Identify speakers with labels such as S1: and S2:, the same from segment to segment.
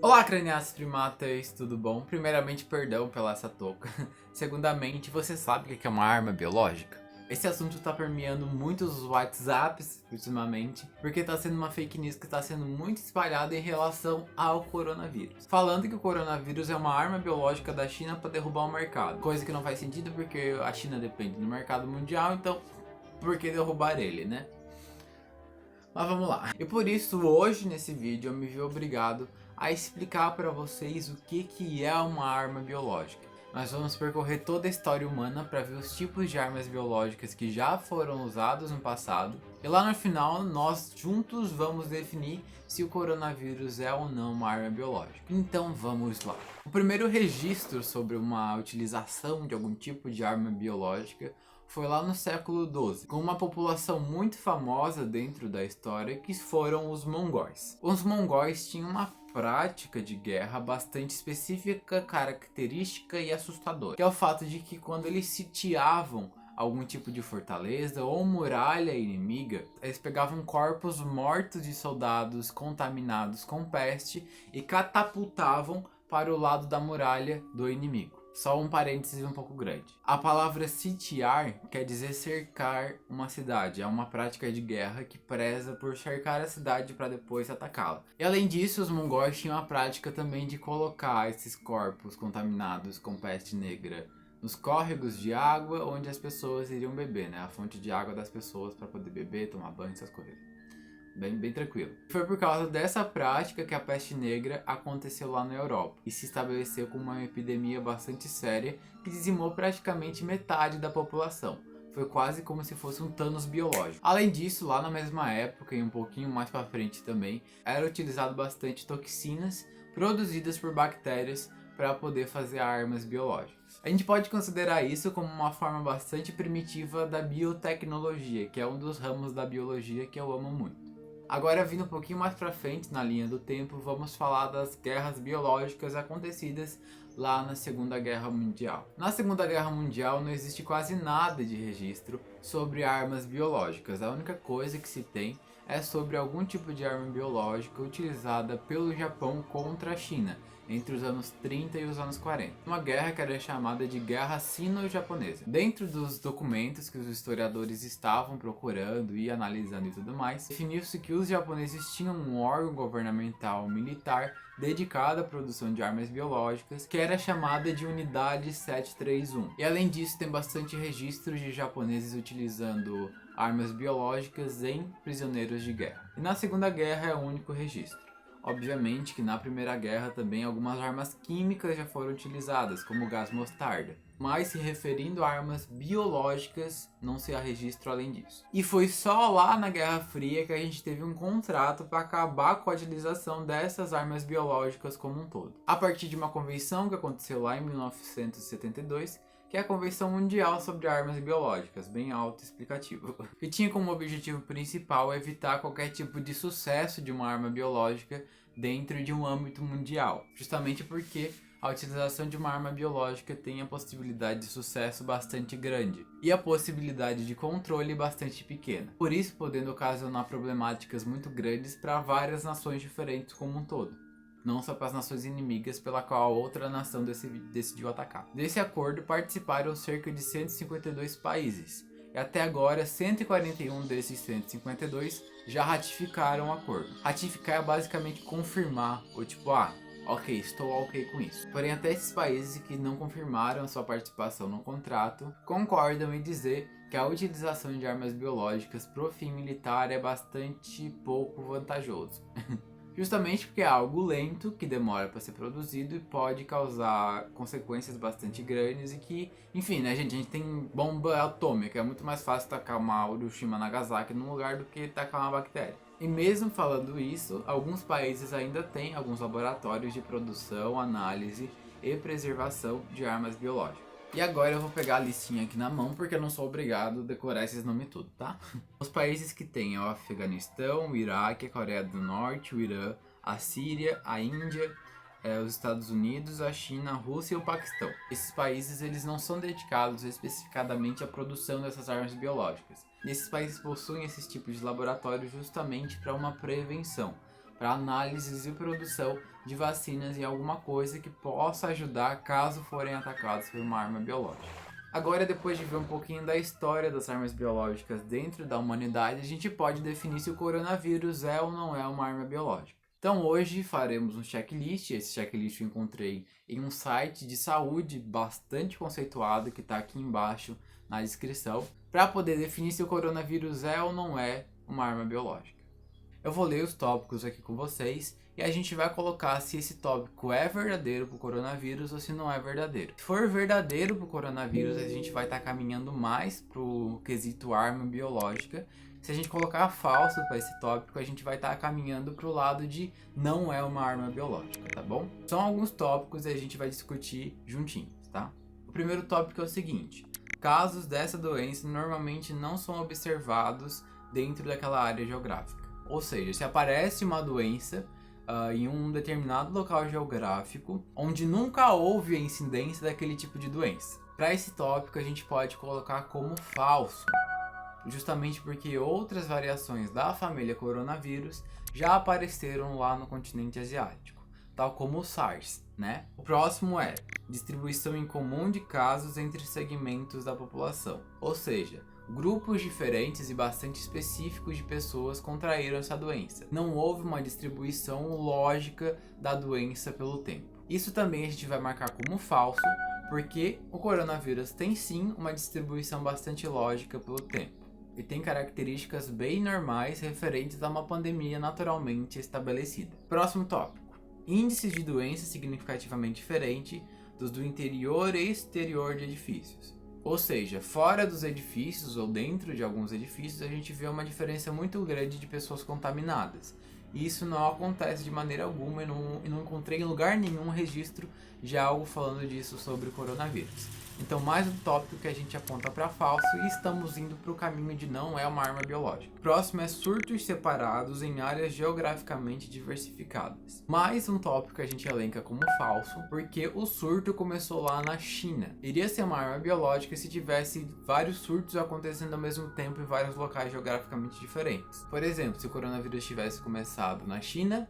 S1: Olá, craniados primatas, tudo bom? Primeiramente, perdão pela essa touca. Segundamente, você sabe o que é uma arma biológica? Esse assunto está permeando muitos WhatsApps ultimamente, porque está sendo uma fake news que está sendo muito espalhada em relação ao coronavírus. Falando que o coronavírus é uma arma biológica da China para derrubar o mercado. Coisa que não faz sentido porque a China depende do mercado mundial, então por que derrubar ele, né? Mas vamos lá. E por isso hoje nesse vídeo eu me vi obrigado a explicar para vocês o que é uma arma biológica. Nós vamos percorrer toda a história humana para ver os tipos de armas biológicas que já foram usados no passado. E lá no final nós juntos vamos definir se o coronavírus é ou não uma arma biológica. Então vamos lá. O primeiro registro sobre uma utilização de algum tipo de arma biológica foi lá no século XII, com uma população muito famosa dentro da história que foram os mongóis. Os mongóis tinham uma prática de guerra bastante específica, característica e assustadora, que é o fato de que quando eles sitiavam algum tipo de fortaleza ou muralha inimiga, eles pegavam corpos mortos de soldados contaminados com peste e catapultavam para o lado da muralha do inimigo. Só um parênteses um pouco grande. A palavra sitiar quer dizer cercar uma cidade. É uma prática de guerra que preza por cercar a cidade para depois atacá-la. E além disso, os mongóis tinham a prática também de colocar esses corpos contaminados com peste negra nos córregos de água onde as pessoas iriam beber, né? A fonte de água das pessoas para poder beber, tomar banho, essas coisas. Bem tranquilo. Foi por causa dessa prática que a peste negra aconteceu lá na Europa e se estabeleceu como uma epidemia bastante séria que dizimou praticamente metade da população. Foi quase como se fosse um Thanos biológico. Além disso, lá na mesma época e um pouquinho mais para frente também, era utilizado bastante toxinas produzidas por bactérias para poder fazer armas biológicas. A gente pode considerar isso como uma forma bastante primitiva da biotecnologia, que é um dos ramos da biologia que eu amo muito. Agora, vindo um pouquinho mais pra frente na linha do tempo, vamos falar das guerras biológicas acontecidas lá na Segunda Guerra Mundial. Na Segunda Guerra Mundial não existe quase nada de registro sobre armas biológicas. A única coisa que se tem é sobre algum tipo de arma biológica utilizada pelo Japão contra a China entre os anos 30 e os anos 40. Uma guerra que era chamada de Guerra Sino-Japonesa. Dentro dos documentos que os historiadores estavam procurando e analisando e tudo mais, definiu-se que os japoneses tinham um órgão governamental militar dedicado à produção de armas biológicas, que era chamada de Unidade 731. E além disso, tem bastante registros de japoneses utilizando armas biológicas em prisioneiros de guerra. E na Segunda Guerra é o único registro. Obviamente que na Primeira Guerra também algumas armas químicas já foram utilizadas, como o gás mostarda. Mas se referindo a armas biológicas, não se há registro além disso. E foi só lá na Guerra Fria que a gente teve um contrato para acabar com a utilização dessas armas biológicas como um todo. A partir de uma convenção que aconteceu lá em 1972, que é a Convenção Mundial sobre Armas Biológicas, bem autoexplicativo, que tinha como objetivo principal evitar qualquer tipo de sucesso de uma arma biológica dentro de um âmbito mundial, justamente porque a utilização de uma arma biológica tem a possibilidade de sucesso bastante grande e a possibilidade de controle bastante pequena, por isso podendo ocasionar problemáticas muito grandes para várias nações diferentes como um todo. Não só para as nações inimigas pela qual a outra nação decidiu atacar. Desse acordo participaram cerca de 152 países, e até agora 141 desses 152 já ratificaram o acordo. Ratificar é basicamente confirmar, ou tipo, ok, estou ok com isso. Porém, até esses países que não confirmaram a sua participação no contrato, concordam em dizer que a utilização de armas biológicas pro fim militar é bastante pouco vantajoso. Justamente porque é algo lento, que demora para ser produzido e pode causar consequências bastante grandes e que, enfim, né, gente, a gente tem bomba atômica, é muito mais fácil tacar uma Hiroshima Nagasaki num lugar do que tacar uma bactéria. E mesmo falando isso, alguns países ainda têm alguns laboratórios de produção, análise e preservação de armas biológicas. E agora eu vou pegar a listinha aqui na mão, porque eu não sou obrigado a decorar esses nomes tudo, tá? Os países que tem é o Afeganistão, o Iraque, a Coreia do Norte, o Irã, a Síria, a Índia, os Estados Unidos, a China, a Rússia e o Paquistão. Esses países eles não são dedicados especificadamente à produção dessas armas biológicas. E esses países possuem esses tipos de laboratórios justamente para uma prevenção, para análises e produção de vacinas e alguma coisa que possa ajudar caso forem atacados por uma arma biológica. Agora, depois de ver um pouquinho da história das armas biológicas dentro da humanidade, a gente pode definir se o coronavírus é ou não é uma arma biológica. Então hoje faremos um checklist. Esse checklist eu encontrei em um site de saúde bastante conceituado que está aqui embaixo na descrição, para poder definir se o coronavírus é ou não é uma arma biológica. Eu vou ler os tópicos aqui com vocês e a gente vai colocar se esse tópico é verdadeiro para o coronavírus ou se não é verdadeiro. Se for verdadeiro para o coronavírus, a gente vai estar caminhando mais para o quesito arma biológica. Se a gente colocar falso para esse tópico, a gente vai estar caminhando para o lado de não é uma arma biológica, tá bom? São alguns tópicos e a gente vai discutir juntinhos, tá? O primeiro tópico é o seguinte: casos dessa doença normalmente não são observados dentro daquela área geográfica. Ou seja, se aparece uma doença em um determinado local geográfico onde nunca houve a incidência daquele tipo de doença. Para esse tópico a gente pode colocar como falso, justamente porque outras variações da família coronavírus já apareceram lá no continente asiático, tal como o SARS, né? O próximo é distribuição em comum de casos entre segmentos da população, ou seja, grupos diferentes e bastante específicos de pessoas contraíram essa doença. Não houve uma distribuição lógica da doença pelo tempo. Isso também a gente vai marcar como falso, porque o coronavírus tem sim uma distribuição bastante lógica pelo tempo e tem características bem normais referentes a uma pandemia naturalmente estabelecida. Próximo tópico: índices de doença significativamente diferente dos do interior e exterior de edifícios. Ou seja, fora dos edifícios ou dentro de alguns edifícios, a gente vê uma diferença muito grande de pessoas contaminadas. E isso não acontece de maneira alguma e não encontrei em lugar nenhum registro de algo falando disso sobre o coronavírus. Então, mais um tópico que a gente aponta para falso e estamos indo para o caminho de não é uma arma biológica. Próximo é surtos separados em áreas geograficamente diversificadas. Mais um tópico que a gente elenca como falso, porque o surto começou lá na China. Iria ser uma arma biológica se tivesse vários surtos acontecendo ao mesmo tempo em vários locais geograficamente diferentes. Por exemplo, se o coronavírus tivesse começado na China,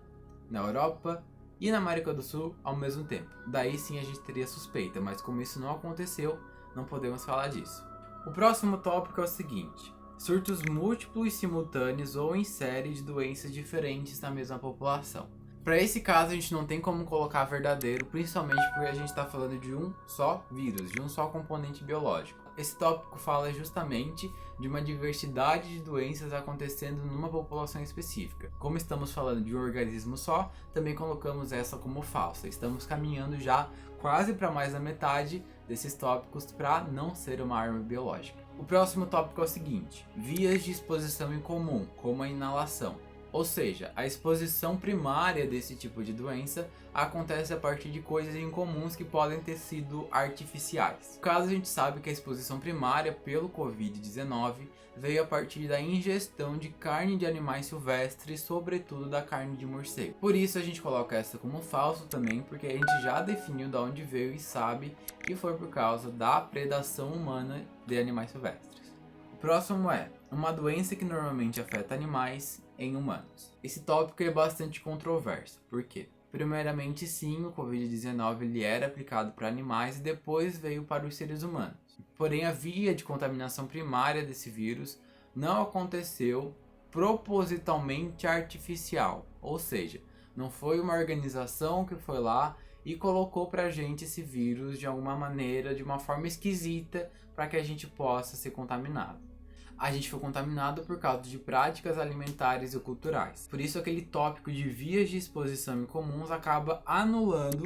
S1: na Europa e na América do Sul ao mesmo tempo. Daí sim a gente teria suspeita, mas como isso não aconteceu, não podemos falar disso. O próximo tópico é o seguinte: surtos múltiplos, simultâneos ou em série de doenças diferentes na mesma população. Para esse caso a gente não tem como colocar verdadeiro, principalmente porque a gente está falando de um só vírus, de um só componente biológico. Esse tópico fala justamente de uma diversidade de doenças acontecendo numa população específica. Como estamos falando de um organismo só, também colocamos essa como falsa. Estamos caminhando já quase para mais da metade desses tópicos para não ser uma arma biológica. O próximo tópico é o seguinte: vias de exposição em comum, como a inalação. Ou seja, a exposição primária desse tipo de doença acontece a partir de coisas incomuns que podem ter sido artificiais. No caso, a gente sabe que a exposição primária pelo Covid-19 veio a partir da ingestão de carne de animais silvestres, sobretudo da carne de morcego. Por isso a gente coloca essa como falso também, porque a gente já definiu de onde veio e sabe que foi por causa da predação humana de animais silvestres. O próximo é uma doença que normalmente afeta animais em humanos. Esse tópico é bastante controverso. Por quê? Primeiramente, sim, o Covid-19 ele era aplicado para animais e depois veio para os seres humanos. Porém, a via de contaminação primária desse vírus não aconteceu propositalmente artificial. Ou seja, não foi uma organização que foi lá e colocou pra gente esse vírus de alguma maneira, de uma forma esquisita, para que a gente possa ser contaminado. A gente foi contaminado por causa de práticas alimentares e culturais. Por isso aquele tópico de vias de exposição incomuns acaba anulando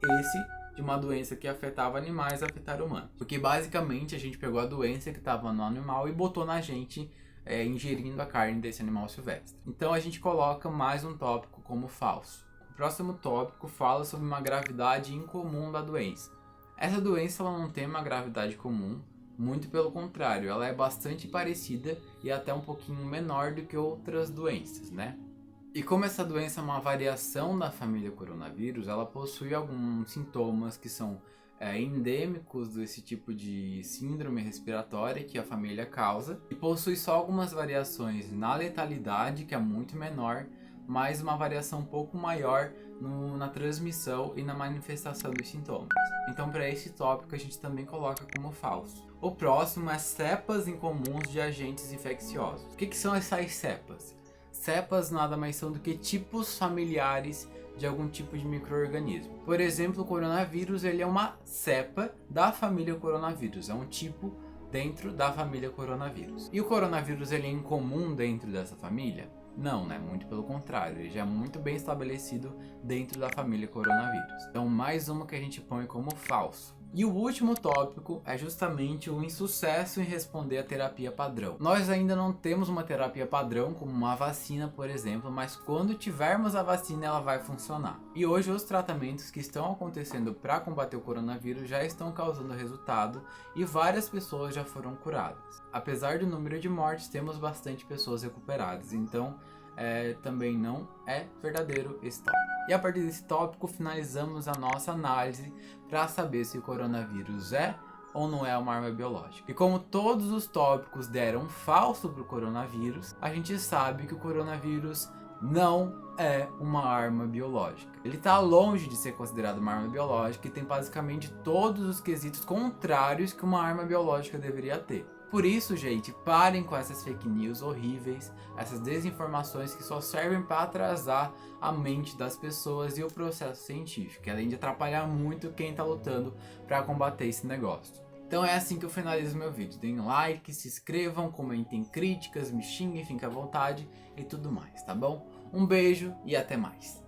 S1: esse de uma doença que afetava animais afetar humanos. Porque basicamente a gente pegou a doença que estava no animal e botou na gente ingerindo a carne desse animal silvestre. Então a gente coloca mais um tópico como falso. O próximo tópico fala sobre uma gravidade incomum da doença. Essa doença ela não tem uma gravidade comum, muito pelo contrário, ela é bastante parecida e até um pouquinho menor do que outras doenças, né? E como essa doença é uma variação da família coronavírus, ela possui alguns sintomas que são endêmicos desse tipo de síndrome respiratória que a família causa, e possui só algumas variações na letalidade, que é muito menor, mas uma variação um pouco maior na transmissão e na manifestação dos sintomas. Então, para esse tópico, a gente também coloca como falso. O próximo é cepas incomuns de agentes infecciosos. O que são essas cepas? Cepas nada mais são do que tipos familiares de algum tipo de micro-organismo. Por exemplo, o coronavírus ele é uma cepa da família coronavírus, é um tipo dentro da família coronavírus. E o coronavírus ele é incomum dentro dessa família? Não, né? Muito pelo contrário, ele já é muito bem estabelecido dentro da família coronavírus. Então, mais uma que a gente põe como falso. E o último tópico é justamente o insucesso em responder à terapia padrão. Nós ainda não temos uma terapia padrão, como uma vacina, por exemplo, mas quando tivermos a vacina, ela vai funcionar. E hoje os tratamentos que estão acontecendo para combater o coronavírus já estão causando resultado e várias pessoas já foram curadas. Apesar do número de mortes, temos bastante pessoas recuperadas, então também não é verdadeiro esse tópico. E a partir desse tópico finalizamos a nossa análise para saber se o coronavírus é ou não é uma arma biológica. E como todos os tópicos deram falso para o coronavírus, a gente sabe que o coronavírus não é uma arma biológica. Ele está longe de ser considerado uma arma biológica e tem basicamente todos os quesitos contrários que uma arma biológica deveria ter. Por isso, gente, parem com essas fake news horríveis, essas desinformações que só servem para atrasar a mente das pessoas e o processo científico, além de atrapalhar muito quem está lutando para combater esse negócio. Então é assim que eu finalizo meu vídeo. Deem like, se inscrevam, comentem críticas, me xinguem, fiquem à vontade e tudo mais, tá bom? Um beijo e até mais.